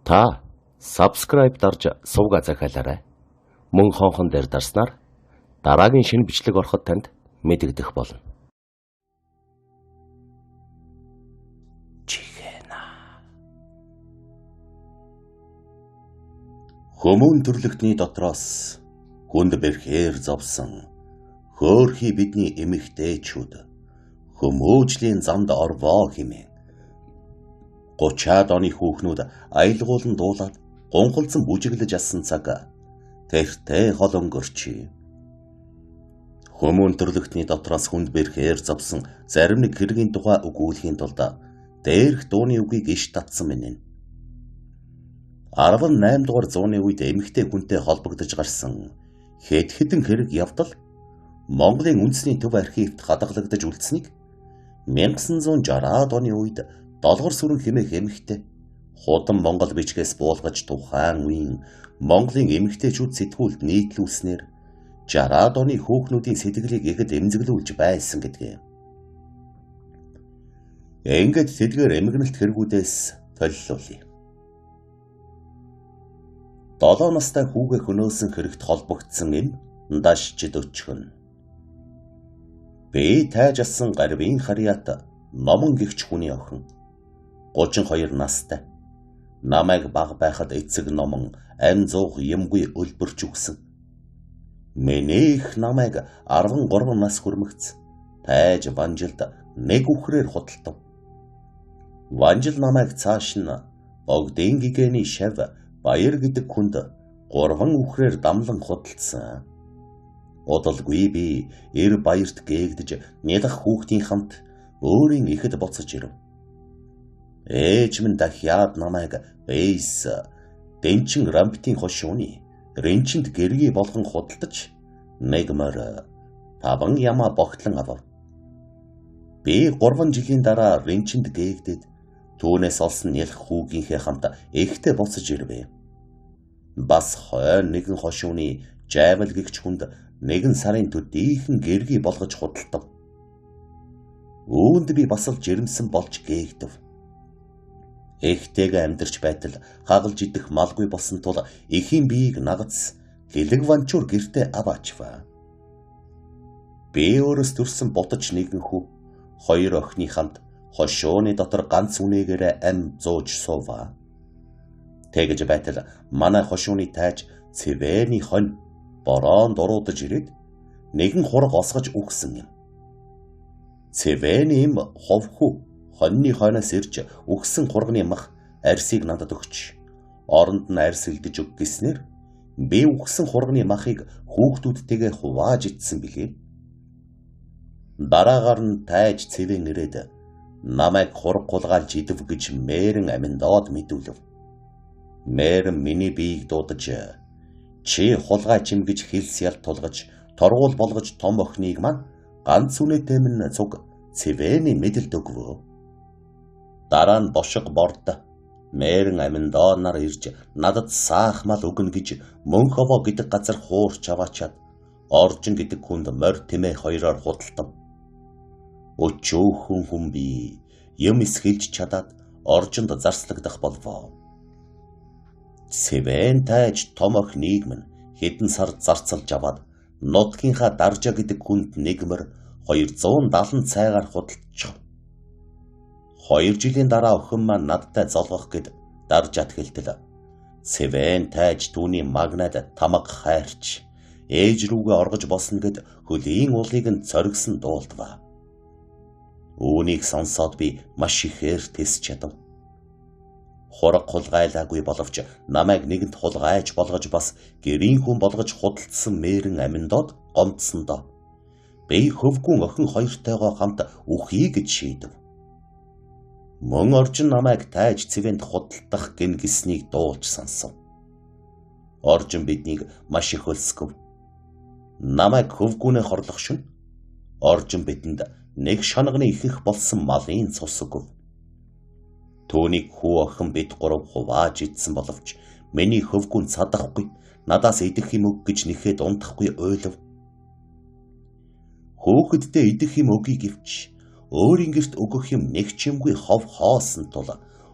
Та subscribe дарж сувга захиалаарай. Мөн хонхон дээр дарснаар дараагийн шинэ бичлэг ороход танд мэдэгдэх болно. Хүмүүн төрлөختний дотроос хүнд бэрхээр зовсон хөөрхий бидний эмэгтэйчүүд хүмүүжлийн замд орвоо хэмээн 30-аад оны хүүхнүүд аялгуулан дуулаад гонхолцсон бүжиглэж асан цаг тэртээ хол өнгөрчээ. Хүмүүн төрлөختний дотроос хүнд бэрхээр зовсон зарим нэг хэргийн тухай өгүүлэхийн тулд дээрх дууны үгийг иш татсан мэнэ. 18 дугаар зууны үед эмэгтэй хүнтэй холбогдож гарсан хэд хэдэн хэрэг явдал Монголын үндэсний төв архивт хадгалагдаж үлдсэнийг 1960-аад оны үед долгор сүрэн хэмээх эмэгтэй хутан Монгол бичгээс буулгаж тухайн үеийн Монголын эмэгтэйчүүд сэтгүүлд нийтлүүлснээр 60-аад оны хүүхнүүдийн сэтгэлийг ихэд эмзэглүүлж байсан гэдгээ. Ингээд тэдгээр эмгэнэлт хэрэгүүдээс толлуулъя. 7 настай хүүгээ хөнөөсөн хэрэгт холбогдсон эм дашчид өчгөн. Би тайж асан гарвын харьяат номон гихч хүний охин 32 настай. Намайг баг байхад эцэг номон ам зуух юмгүй өлбөрч өгсөн. Миний их намайг 13 нас хүрмэгц тайж Ванжилд нэг үхрээр худалдав. Ванжил намайг цааш нь Богдын гигэний шав Баяр гэдэг хүнд 3 үхрээр дамлан худалдсан. Удалгүй би эр баярт гээгдэж нялх хүүхдийн хамт өөрийн ихэд боцож ирэв. Ээж минь дахиад намайг бейс дэнчин рамптын хошууны ренчинд гэргий болгон худалдаж нэгмөр 5 яма богтлон авав. Би 3 жилийн дараа ренчинд гээгдээд түүнээс олсон нялх хүүгийнхээ хамт ихтэй боцож ирвэ. Бас хойно нэгэн хошууны жайвал гэгч хүнд нэгэн сарын төдийхөн гэргий болгож худалдав. Үүнд би бас л жирэмсэн болж гээгдэв. Эхтэйгээ амьдарч байтал хагалж идэх малгүй болсон тул эхийн биеийг нагац хилэг ванчуур гэртээ аваачва. Би өөрөөс төрсөн ботож нэгэн хүү 2 охины хамт хошууны дотор ганц үнээгээрээ ам зууж суува. Тэгж байтал манай хошууны тайж цэвэний хонь борон дуруудаж ирээд нэгэн хураг осгож үхсэн юм. Цэвэний ховху хоньны хойноос ирж үхсэн хурганы мах арсыг надад өгч оронд нь арс элдэж өг гэснээр би үхсэн хурганы махыг хүүхдүүдтэйгээ хувааж идсэн билээ. Дараагаар нь тайж цэвэн ирээд намайг хург хулгайлж идэв гэж мээрэн аминдоод мэдүүлв. Мээрэн миний биеийг дуудаж чи хулгай чим гэж хэлс ял тулгаж торгуул болгож том охиныг маань ганц үнэтэй минь цуг цэвэний мэдэлд өгвөө. Дараа нь бошиг борд мээрэн аминдоо нар ирж надад саах мал өгнө гэж Мөнховоо гэдэг газар хуурч аваачаад Оржин гэдэг хүнд морь тэмээ 2-оор худалдав. Өчөөхөн хүн би юм эсгэлж чадаад Оржинд зарслагдах болвоо. Цэвэн тайж том охиныг минь хэдэн сар зарцалж аваад нутгийнхаа Даржа гэдэг хүнд нэгмэр 270 цайгаар худалдчихв. 2 жилийн дараа охин маань надтай золгох гэд Даржад хэлтэл. Цэвэн тайж түүний магнад тамга хайрч ээж рүүгээ оргож босно гэд хөлийн уулыг нь цоргисон дуулдва. Үүнийг сонсоод би маш ихээр тэс чадав. Хураг хулгайлаагүй боловч намайг нэгэнт хулгайж болгож бас гэрийн хүн болгож худалдсан мээрэн аминдоод гомдсондоо би хөвгүн охин хоёртойгоо хамт үхье гэж шийдэв. Мөн Оржин намайг тайж цэвэнд худалдах гин гиснийг дуулж сонсов. Оржин биднийг маш их өлсгөв. Намайг хөвгүүнээ хорлох шин Оржин бидэнд нэг шанагны ихэх болсон малын цус өгөв. Түүнийг хүү охин бид 3 хувааж идсэн боловч миний хөвгүүн цадахгүй надаас идэх юм өг гэж нэхэд унтахгүй ойлов. Хөөхөддөө идэх юм өгье гэвч өөрийн гэрт өгөх юм нэг ч юмгүй хов хоосон тул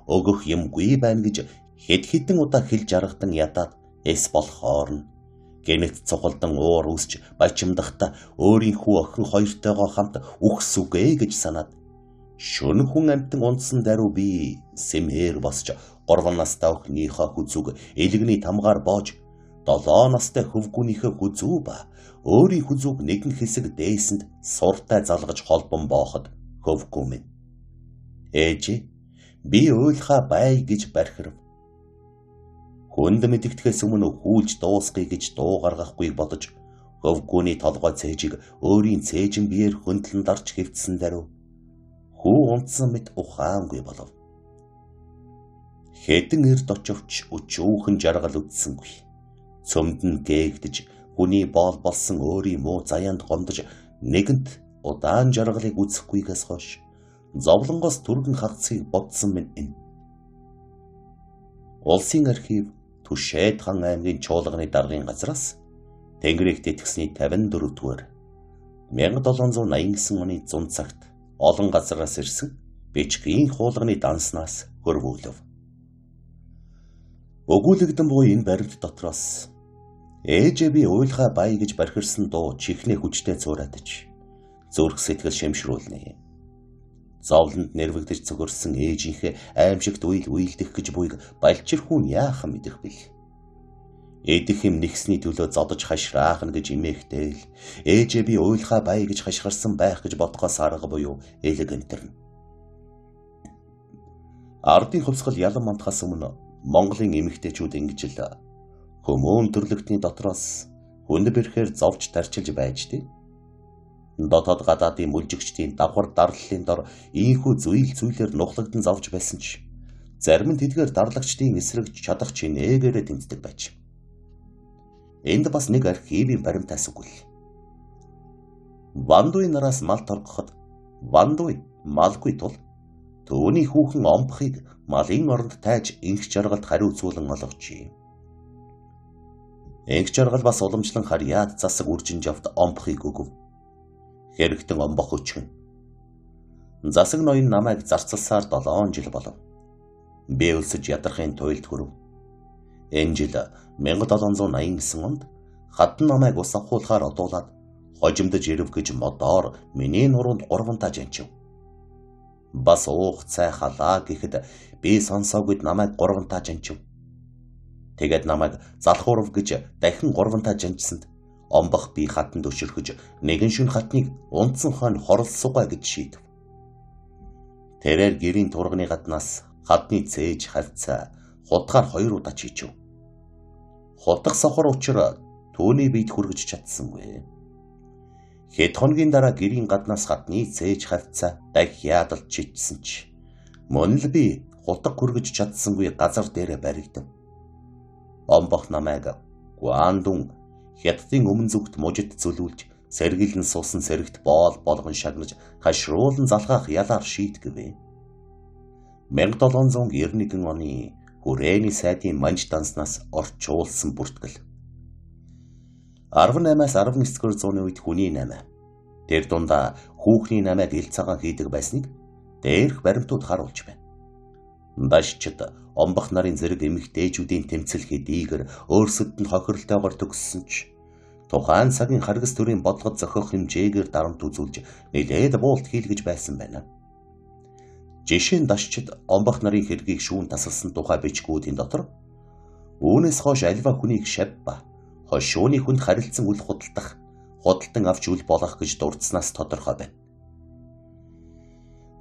өгөх юмгүй байна гэж Хэд хэдэн удаа хэл жаргадан ядаад эс болох хоорно. Гэнэт цугалдан уур үсч баячимдахдаа өөрийнхөө охин хоёртойгоо хамт үхс үгээ гэж санаад шөнө хүн амтан унтсан даруй би сэмээр босч 3 настай охиныхоо хүзүүг элэгний тамгаар боож 7 настай хөвгүүнийхээ хүзүү ба өөрийн хүзүүг нэгэн хэсэг дээсэнд суртай залгаж холбон бооход хөвгүү минь. Ээжи би уйлхаа бай гэж бархирав. Хүнд мэдэгдэхээс өмнө хүүлж дуусгая гэж дуу гаргахгүй бодож хөвгүүний толгой цээжийг өөрийн цээжин биеэр хөндлөн дарж хэвтсэн даруй хүү унтсан мэт ухаангүй болов. Хэдэн эрд очивч өчүүхэн жаргал үтсэнгүй. Цөмд нь гээгдэж хүний боол болсон өөрийн муу заяанд гомдож нэгэнт удаан жаргалыг үзэхгүйгээс хойш зовлонгоос түргэн хагацыг бодсон минь энэ. Улсын архив Түшээд хан аймгийн чуулганы даргын газраас Тэнгэрийг тэтгэсний 54-р 1789 оны 100 цагт олон газраас ирсэн бичгийн хуулганы данснаас хөрвүүлв. Өгүүлэгдэн буй энэ баримт дотроос ээжээ би уйлхаа бай гэж бархирсан дуу чихний хүчтэй цууратаж зүрх сэтгэл шимшрүүлнэ. Зовлонд нэрвэгдэж цогөрсөн ээжийнхээ аимшигт уйлдэх гэж буйг балчирхүүн яахан мэдэх бил. Эдэх юм нэгсний төлөө зодож хашраах нь гэж имээхтэй л ээжээ би уйлхаа бай гэж хашгирсан байх гэж бодхоос арга буюу элэг энтернэ. Ардын хувьсгал ялан мандахаас өмнө Монголын эмэгтэйчүүд ингэж л хүмүүн төрлөختний дотроос хүнд бэрхээр зовж тарчилж байж дээ. Дотоод гадаадын мүлжигчдийн давхар дарлалын дор ийхүү зүйлээр нухлагдан зовж байсан ч зарим нь тэдгээр дарлагчдын эсрэг чадах чинээгээрээ тэмцдэг байж. Энд бас нэг архивын баримтаас үгэл. Вандуй нараас мал торгоход вандуй малгүй тул төвний хүүхэн омбохыг малын оронд тайж инх жаргалд хариуцуулан олгочээ. Инх жаргал бас уламжлан харьяад засаг үржин жавт омбохыг өгөв. Хэрэгтэн омбох өчгөн. Засаг ноён намайг зарцалсаар 7 жил болов. Би өлсөж ядархын туйлд хүрв. Энэ жил 1789 онд хатан намайг ус авахуулахаар одуулаад хожимдож ирв гэж модоор миний нуруунд 3 таа жанчив. Бас уух цай халаа гэхэд би сонсоогүйд намайг 3 таа жанчив. Тэгээд намайг залхуурв гэж дахин 3 таа жанжсанд омбох би хатанд өшөрхөж нэгэн шүн хатныг унтсан хойно хорлсугай гэж шийдэв. Тэрээр гэрийн турганы гаднаас хатны цээж хавцаа хутгаар 2 удаа чийчв. Хутах сохор учир түүний биед хүргэж чадсангүй. Хэд хоногийн дараа гэрийн гаднаас хатны цээж хавцаа дахь яадалж чийдсэн ч мөн л би хутаг хүргэж чадсангүй газар дээрээ баригдав. Омбох намайг Гуандун Хятадын өмнө зүгт мужид зүлүүлж сэргийлэн суусан сэрэгт боол болгон шагнаж хашруулан залхаах ялаар шийтгэв. 1791 оны хүрээний сайдын манж данснаас орчуулсан бүртгэл. 18-аас 19-р зууны үед хүний 8. Тэр дундаа хүүхний 8-аг ил цагаан хийдэг байсныг дээрх баримтууд харуулж байна. Дашчид омбох нарын зэрэг эмэгтэйчүүдийн тэмцэл хэдийгээр өөрсөд нь хохирлтойгоор төгссөн ч тухайн цагийн харгас төрийн бодлогод зохиох хэмжээгээр дарамт үзүүлж нэлээд буулт хийлгэж байсан байна. Жишээ нь дашчид омбох нарын хэргийг шүүн тасалсан тухай бичгүүдийн дотор үүнээс хойш альва хүнийг шав ба хошууны хүнд харилцан үл худалдах, худалдан авч үл болох гэж дурдсанаас тодорхой байна.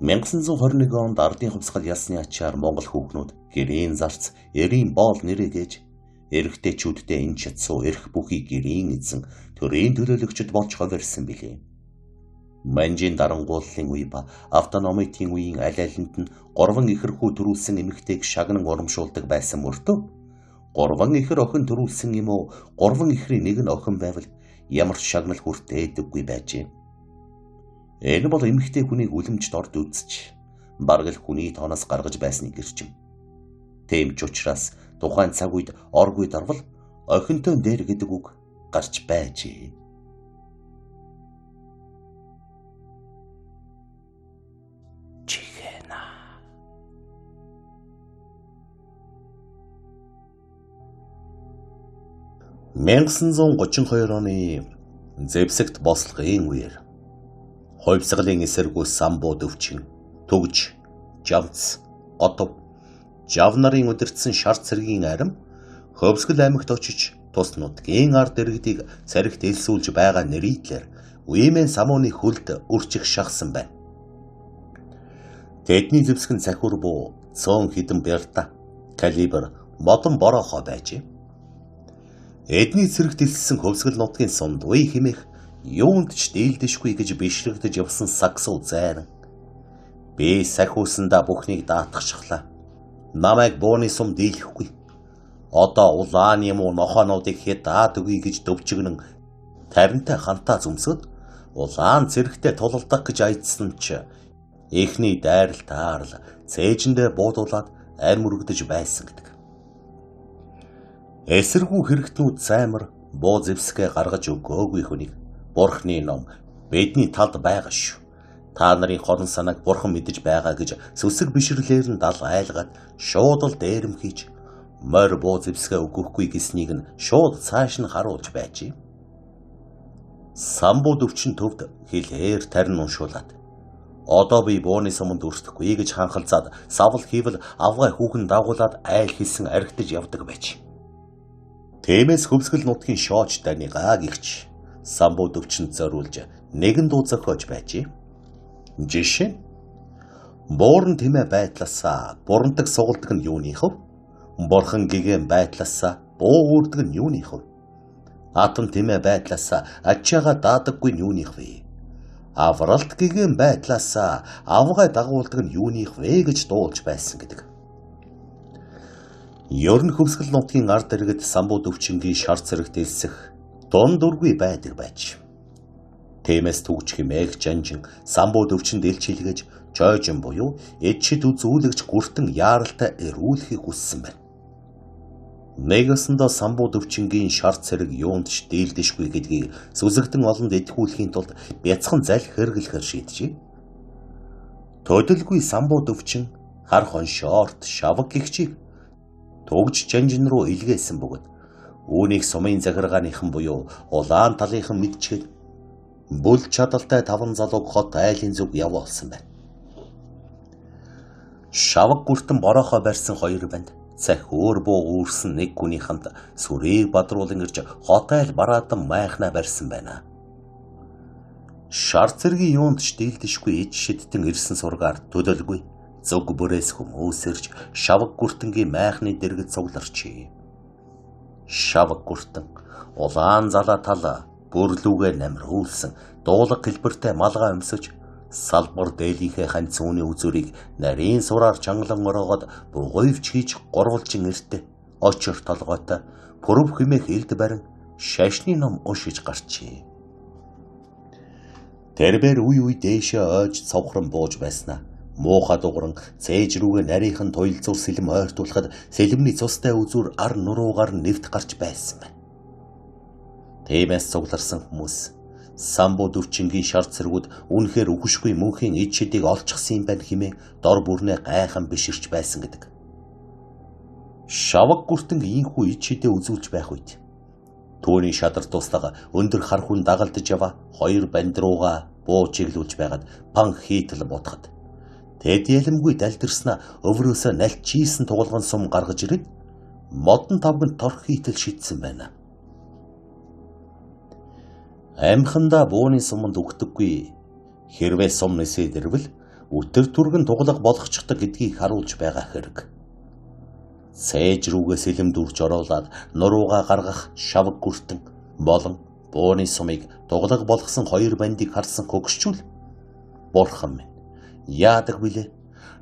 1921 онд ардын хувьсгал ялсны ачаар Монгол хүүхнүүд гэрийн зарц, эрийн боол нэрэгээж эрэгтэйчүүддээ энэ чадсуу эрх бүхий гэрийн эзэн төрийн төлөөлөгчд болж хувирсан билээ. Манжийн дарангууллын үе ба автономитийн үеийн аль алинд нь 3 ихэрхүү төрүүлсэн эмэгтэйг шагнан урамшуулдаг байсан мөртөө 3 ихэр охин төрүүлсэн юм уу 3 ихрийн нэг нь охин байвал ямар ч шагнал хүртээдэггүй байжээ. Энэ бол эмэгтэй хүнийг үлэмжт орд үзэж бараг л хүний тооноос гаргаж байсны гэрчим. Тийм ч учраас тухайн цаг үед оргүй дарвал охинтой дээр гэдэг үг гарч байжээ. Чихэна. 1932 оны Зэвсэгт бослогын үеэр хувьсгалын эсэргүү самбуу дөвчин төгж, жавц, отов, жав нарын удирдсан шар цэргийн арим Хөвсгөл аймагт очиж тус нутгийн ард иргэдийг царигт элсүүлж байгаа нэрийтлэр Уимэн самууны хөлд үрчих шахсан байна. Тэдний зэвсгэн цахиур буу 100 хэдэн бярта калибр модон борохоо байжээ. Эдний цэрэгт элссэн хөвсгөл нутгийн сумд уй химэх юунд ч дийлдэшгүй гэж бишрэгдэж явсан сагсуу зайран. Би сахиусандаа бүхнийг даатгахшглаа. Намайг бууны сум дийлэхгүй. Одоо улаан юм уу нохоонуудыг хэд даад өгье гэж дөвчгнэн таринтай хантаа зүмсөд улаан цэрэгтэй тулалдах гэж айдсан ч эхний дайрал таарл цээжэндээ буудуулаад арь мөрөгдөж байсан гэдэг. Эсэргүү хэрэгтнүүд займар буу зэвсгээ гаргаж өгөөгүй хүнийг Бурхны ном бидний талд байгаа шүү. Та нарын хорон санааг Бурхан мэдэж байгаа гэж сүсэг бишрлээр нь дал айлгаад шууд л дээрэм хийж морь буу зэвсгээ өгөхгүй гэснийг нь шууд цааш нь харуулж байжээ. Самбуу дөвчин төвд хэлээр тарин уншуулад одоо би бууны суманд өрсөхгүй гэж ханхалзаад савл хийвэл авгай хүүхэн дагуулад айл хийсэн архитаж явдаг байж. Тиймээс хөвсгөл нутгийн шооч данигаа гихч самбуу дөвчөнд зориулж нэгэн дуу зохиож байжээ. Жишээ буурн тэмээ байтлаасаа бурандаг сугалдаг нь юуны хөв? Бурхан гэгэн байтлаасаа буу үрдэг нь юуны хөв? Атом тэмээ байтлаасаа ачаага даадаггүй нь юуны вэ? Авралт гэгэн байтлаасаа авгай дагуулдаг нь юуны вэ гэж дуулж байсан гэдэг. Ёрн хөвсгөл нутгийн ард иргэд самбуу дөвчингийн шар цэрэгт элсэх дун дургүй байдаг байж. Тиймээс түгж химээх жанжин самбуу дөвчөнд элч хэлгэж чойжин буюу эд шид үзүүлэгч гүртэн яаралтай эрүүлэхийг хүссэн байна. Нэгэсэндээ самбуу дөвчингийн шар цэрэг юунд ч дийлдэшгүй гэдгийг сүзэгдэн олонд эдгүүлэхийн тулд бяцхан залхи хэрэглэхээр шийджээ. Төдөлгүй самбуу дөвчин хар хоншоорт шавг гихчийг төгж жанжин руу илгээсэн бөгөөд үүнийг сумын захиргааныхан буюу улаан талынхан мэдчихэд бүл чадалтай 5 залууг хот айлын зүг явуулсан байна. Шавг гүртэн борохоо барьсан 2 банд цахиур буу үүрсэн нэг хүний хамт сүрийг бадруулан ирж хот айл бараадан майхнаа барьсан байна. Шар цэргийн юунд ч дийлдэшгүй ид шидтэн ирсэн сургаар төдөлгүй зүг бүрээс хүмүүс ирж шавг гүртэнгийн майхны дэргэд цугларчээ. Шавг гүртэн улаан залаа тал бүрлүүгээ намруулсан дуулаг хэлбэртэй малгай өмсөж салбар дээлийнхээ хань цүүний үзүүрийг нарийн сураар чангалан ороогоод бугуйвч хийж гурвалжин иртэ очор толгойтой пүрв хэмээх элд барин шашны ном уншиж гарчээ. Тэрбэр үе дээшээ ойж цавхран бууж байснаа муухай дугран цээж рүүгээ нарийнхан туйлзуур сэлэм ойртуулахад сэлэмний цустай үзүүр ар нуруугаар нэвт гарч байсан байна. Тиймээс цугларсан хүмүүс самбуу дөвчингийн шар цэргүүд үнэхээр үхшгүй мөнхийн ид шидийг олчихсан юм байна хэмээн дор бүрнээ гайхан биширч байсан гэдэг. Шавг гүртэнг ийхүү ид шидээ үзүүлж байх үед түүний шадар туслага өндөр хар хүн дагалдаж яваа 2 банд руугаа буу чиглүүлж байгаад пан хийтэл ботход тэд ялэмгүй далдирснаа өврөөсөө налчийсэн туулган сум гаргаж ирээд модон тавганд торх хийтэл шидсэн байна. Амхандаа бууны суманд өгдөггүй хэрвээ сум нэсээд ирвэл өтөр түргэн туглах болгочихдаг гэдгийг харуулж байгаа хэрэг. Цээж рүүгээ сэлэм дүрж ороолаад нуруугаа гаргах шавг гүртэн болон бууны сумыг туглах болгосон 2 бандыг харсан хөгшчүүл Бурхан минь яадаг билээ?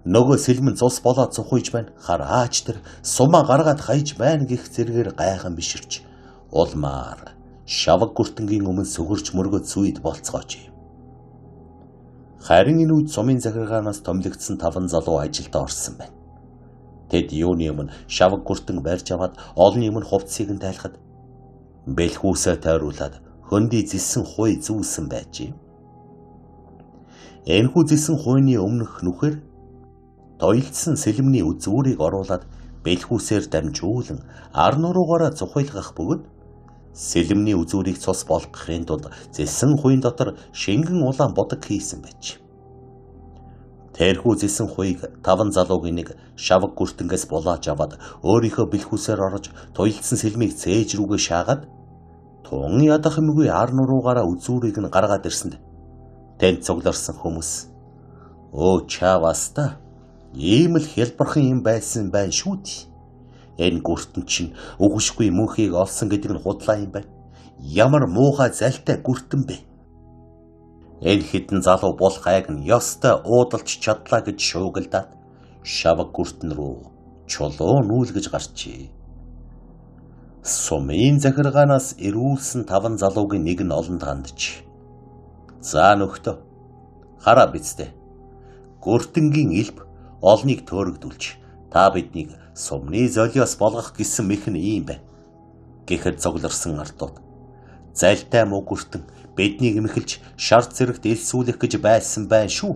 Нөгөө сэлмэн цус болоод цухойж байна. Хараач тэр сумаа гаргаад хаяж байна гэх зэргээр гайхан биширч улмаар шавг гүртэнгийн өмнө сүгэрч мөргөд сүйд болцгооч. Харин энэ үед сумын захиргаанаас томилогдсон 5 залуу ажилд орсон байна. Тэд юуны өмнө шавг гүртэн барьж аваад олны өмнө хувцсыг нь тайлахад бэлхүүсээ тойруулаад хөндөй зэлсэн хуй зүүсэн байжээ. Энэхүү зэлсэн хуйны өмнөх нүхээр тойлдсон сэлэмний үзүүрийг оруулаад бэлхүүсээр дамжуулан ар нуруугаараа цухилгах бөгөөд Сэлэмний үзүүрийг цус болгохын тулд зэсэн хуйн дотор шингэн улаан бодог хийсэн байж. Тэрхүү зэсэн хуйг 5 залуугийн нэг шавг гүртэнгээс булааж аваад өөрийнхөө бэлхүүсээр орж туйлдсан сэлмийг цээж рүүгээ шаагаад тун ядах юмгүй ар нуруугаараа үзүүрийг нь гаргаад ирсэнд тэнд цугларсан хүмүүс "Оо чаваста ийм л хялбархан юм байсан байна шүү дээ. Энэ гүртэн чинь үгшгүй мөнхийг олсон гэдэг нь худлаа юм байна. Ямар муухай залтай гүртэн бэ? Энэ хідэн залуу бол хайг нь ёстой уудалж чадлаа гэж шуугилдаад шавг гүртэн рүү чулуу нүүлгэж гарчээ. Сумын захиргаанаас ирүүлсэн 5 залуугийн нэг нь олонд хандж "За нөхдөө хараа бидтэй. Гүртэнгийн элб олныг төөрөгдүүлж та биднийг сумны золиос болгох гэсэн мэх нь ийм бай" гэхэд цугларсан артууд "Залтай муу гүртэн биднийг эмхэлж шарт зэрэгт элсүүлэх гэж байсан байна шүү.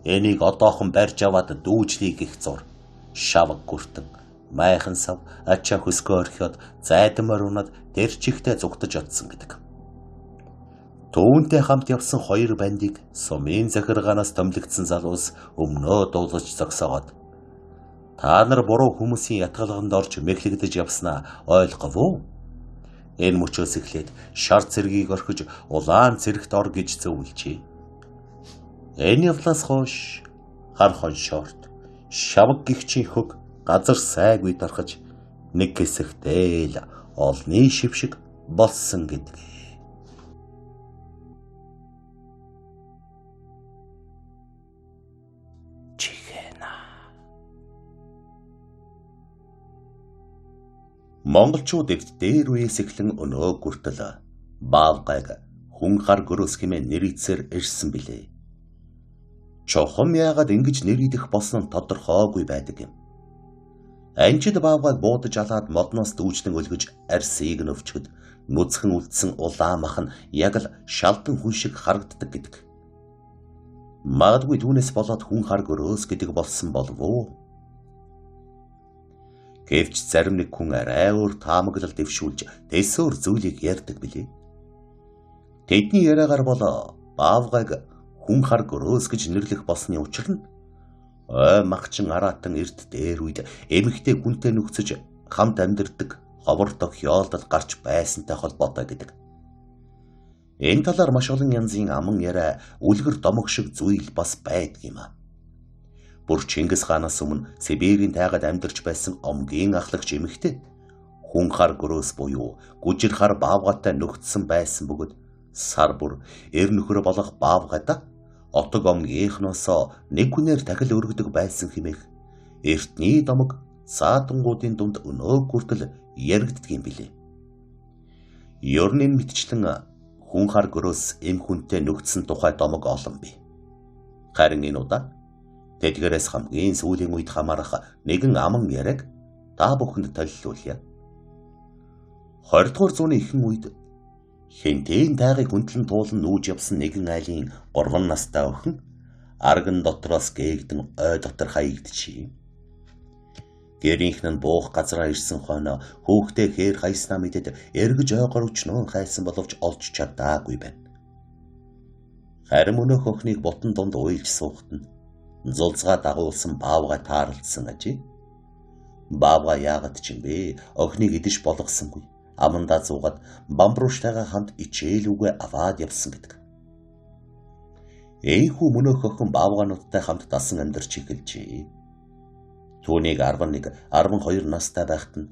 Энийг одоохон барьж аваад дүүжлий" гэх зур. Шавг гүртэн майхан сав ачаа хөскөө орхиод зайдмаар унаад тэр чихтэй зугтаж одсон гэдэг. Түүнтэй хамт явсан 2 бандыг сумын захиргаанаас томилогдсон залуус өмнөө дуулаж зогсоогоод "Та нар буруу хүмүүсийн ятгалганд орж мэхлэгдэж явснаа ойлгов уу? Энэ мөчөөс эхлээд шар цэргийг орхиж улаан цэрэгт ор гэж зөвлөжээ. Энэ явлаас хойш хар хоншоорт шавг гихчийн хөг газар сайгүй тархаж нэг хэсэгтэй л олны шившиг болсон гэдэг." Монголчууд эвд дээр үеэс эхлэн өнөө гүртэл баавгайг хүн хар гөрөөс хэмээн нэрийцээр ирсэн билээ. Чухам яагаад ингэж нэрийдэх болсон нь тодорхойгүй байдаг юм. Анчид баавгайг буудаж алаад модноос дүүжлэн өлгөж арсыг нь өвчгөд нүцгэн үлдсэн улаан мах нь яг л шалдан хүн шиг харагддаг гэдэг. Магадгүй түүнээс болоод хүн хар гөрөөс гэдэг болсон болов уу? Гэвч зарим нэг хүн арай өөр таамаглал дэвшүүлж тэсөөр зүйлийг ярьдаг билээ. Тэдний яриагаар бол баавгайг хүн хар гөрөөс гэж нэрлэх болсны учир нь ой магчин араатан эрт дээр үед эмэгтэй хүнтэй нөхцөж хамт амьдардаг ховор тохиолдол гарч байсантай холбоотой гэдэг. Энэ талаар маш олон янзын аман яриа үлгэр домог шиг зүйл бас байдаг юм а. Бүр Чингис хаанаас өмнө Сибирийн тайгад амьдарч байсан омгийн ахлагч эмэгтэй хүн хар гөрөөс буюу гүжир хар баавгатай нөхцсөн байсан бөгөөд сар бүр эр нөхөр болох баавгайда отог омгийнхноосоо нэг хүнээр дахил өргөдөг байсан хэмээх эртний домог саатангуудын дунд өнөө хүртэл яригддаг юм билээ. Ер нь мэдчлэн хүн хар гөрөөс эм хүнтэй нөхцсөн тухай домог олон бий. Харин энэ удаа тэдгээрээс хамгийн сүүлийн үед хамаарах нэгэн аман яриаг та бүхэнд толилуулъя. 20 дугаар зууны ихэнх үед хинтийн тайгыг хүндлэн туулан нүүж явсан нэгэн айлын 3 настай охин арган дотроос гээгдэн ой дотор хаягдчихъя. Гэрийнх нь буух газраа ирсэн хойно хүүхдээ хээр хайснаа мэдэд эргэж ойгоор өчнөө хайсан боловч олж чадаагүй байна. Харин өнөөх охиныг бутан дунд уйлж суухтан зулцгаа дагуулсан баавгай таарлцсан ажээ. Баавгай яагаад ч юм бэ? Охиныг идэж болгосонгүй. Амандаа зуугаад бамбруштайгаа хамт ичээлүүгээ аваад явсан гэдэг. Эйхүү мөнөөх охин баавгаануудтай хамт дасан амьдарч эхэлжээ. Түүнийг 11-12 настай байхад нь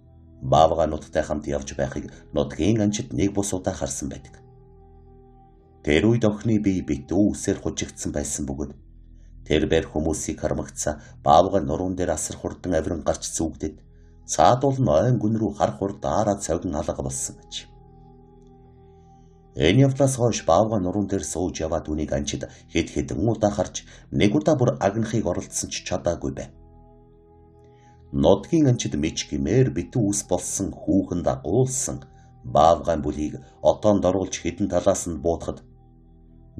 баавгаануудтай хамт явж байхыг нутгийн анчид нэг бус удаа харсан байдаг. Тэр үед охины бие битүү үсээр хужигдсан байсан бөгөөд тэр бэр хүмүүсийг хармагцаа баавгай нуруунд дээр асар хурдан авиран гарч зүгдээд цаадуул нь ойн гүн рүү хар хурдаараа цавгин алга болсон байж. Энэ явдлаас хойш баавгай нуруунд дээр сууж яваад үнийг анчид хэд хэдэн удаа харж нэг удаа бүр агнахыг оролдсон ч чадаагүй байв. Нутгийн анчид мич гимээр битүү ус болсон хүүхэн дагуулсан баавгай бүлийг отоонд оруулж хэдэн талаас нь буутахад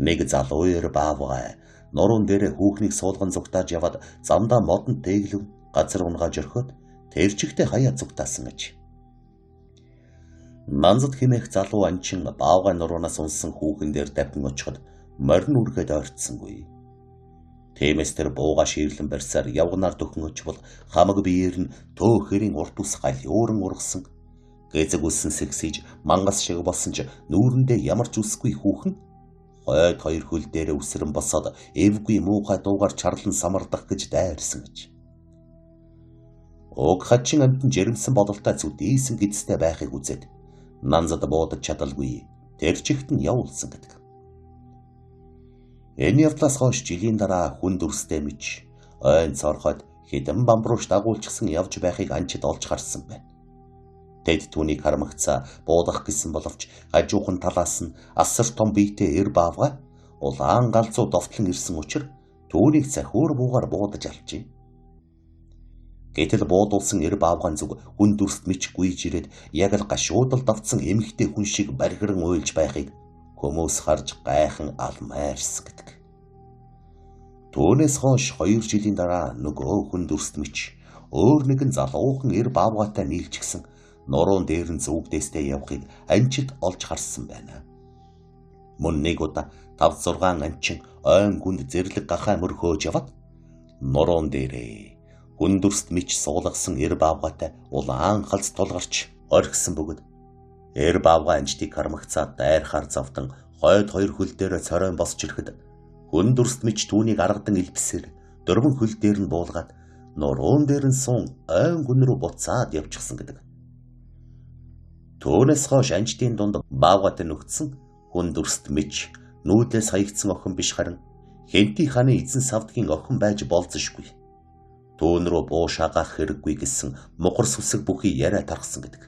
нэг залуу эр баавгай нуруунд дээр хүүхнийг суулган зугтааж яваад замдаа модон тэглэв газар унгааж орхиод тэрчигтэй хаяа зугтаасан гэж. Нанзад хэмээх залуу анчин баавгай нуруунаас унсан хүүхэн дээр давхин очиход морин үргээд ойртсонгүй. Тиймээс тэр бууга ширлэн барьсаар явганаар дөхөн очвол хамаг биеэр нь төөхөрийн урт ус галиуран ургасан. Гэзэг үсэн сэгсэж мангас шиг болсон ч нүүрэндээ ямар ч үсгүй хүүхэн хойд хоёр хөл дээрээ үсрэн босоод эвгүй муухай дуугаар чарлан самардах гэж дайрсан гэж. Уг хачин амтан жирэмсэн бодолтой зүд ийсэн гидстэй байхыг үзээд Нанзад буудаж чадалгүй тэр чигт нь явуулсан гэдэг. Энэ явдлаас хойш жилийн дараа хүн дүрстэй мич ойн цорхойд хэдэн бамбрууш дагуулчихсан явж байхыг анчид олж харсан байна. Тэд түүнийг харамгацаа буудах гэсэн боловч хажуухан талаас нь асар том биетэй эр баавга улаан галзуу довтлон ирсэн учраас түүнийг захиур буугаар буудаж алжээ. Гэтэл буудулсан эр баавган зүг хүн дүрст мич гүйж ирээд яг л гашуудал давтсан эмэгтэй хүн шиг бархиран уйлж байхыг хүмүүс харж гайхан алмаарс гэдэг. Түүнээс хойш 2 жилийн дараа нөгөө хүн дүрст мич өөр нэгэн залуухан эр баавгатай нийлчихсэн нуруун дээр нь зүгдээстэй явахыг анчид олж харсан байна. Мөн нэг удаа 5-6 анчин ойн гүнд зэрлэг гахаа мөрхөөж яваад нуруун дээрээ хүн дүрст мич суулгасан эр баавгатай улаан халз тулгарч орхисон бөгөөд эр баавга анчдыг харамгацаад дайрахаар завтан хойд хоёр хөл дээр цоройн босч ирэхэд хүн дүрст мич түүнийг аргадан илбсээр дөрвөн хөл дээр нь буулгаад нуруун дээр нь суун ойн гүн рүү буцаад явчихсан гэдэг. Түүнээс хойш анчдын дунд баавгатай нүгдсэн хүн дүрст мич нүүдээс хаягдсан охин биш харин Хэнти хааны эзэн савдгийн охин байж болзошгүй. Түүн рүү буу шагаах хэрэггүй гэсэн мухар сүсэг бүхий яриа тархсан гэдэг.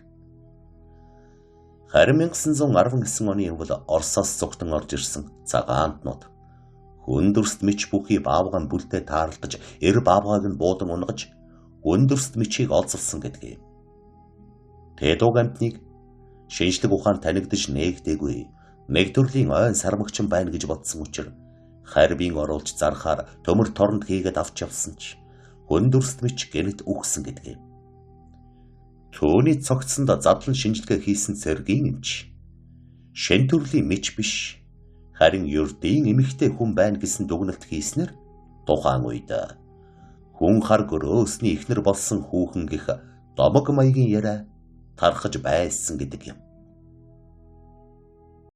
Харин 1919 оны өвөл Оросоос зугтан орж ирсэн цагаантнууд хүн дүрст мич бүхий баавган бүлтэй таарлаж эр баавгааг нь буудан унгаж хүн дүрст мичийг олзолсон гэдгийг. Тэдуг амтныг шинжлэх ухаан танигдж нээгдээгүй нэг төрлийн ойн сармагчин байна гэж бодсон учраас харбийн оруулж зархаар төмөр торнд хийгээд авч явсан ч хүн дүрст мич гэнэт үхсэн гэдгийг. Түүний цогцсонд задлан шинжилгээ хийсэн цэргийн эмч шин төрлийн мич биш харин ердийн эмэгтэй хүн байна гэсэн дүгнэлт хийснээр тухайн үед хүн хар гөрөөсний ихнэр болсон хүүхэн гих домог маягийн яриа тархаж байсан гэдэг юм.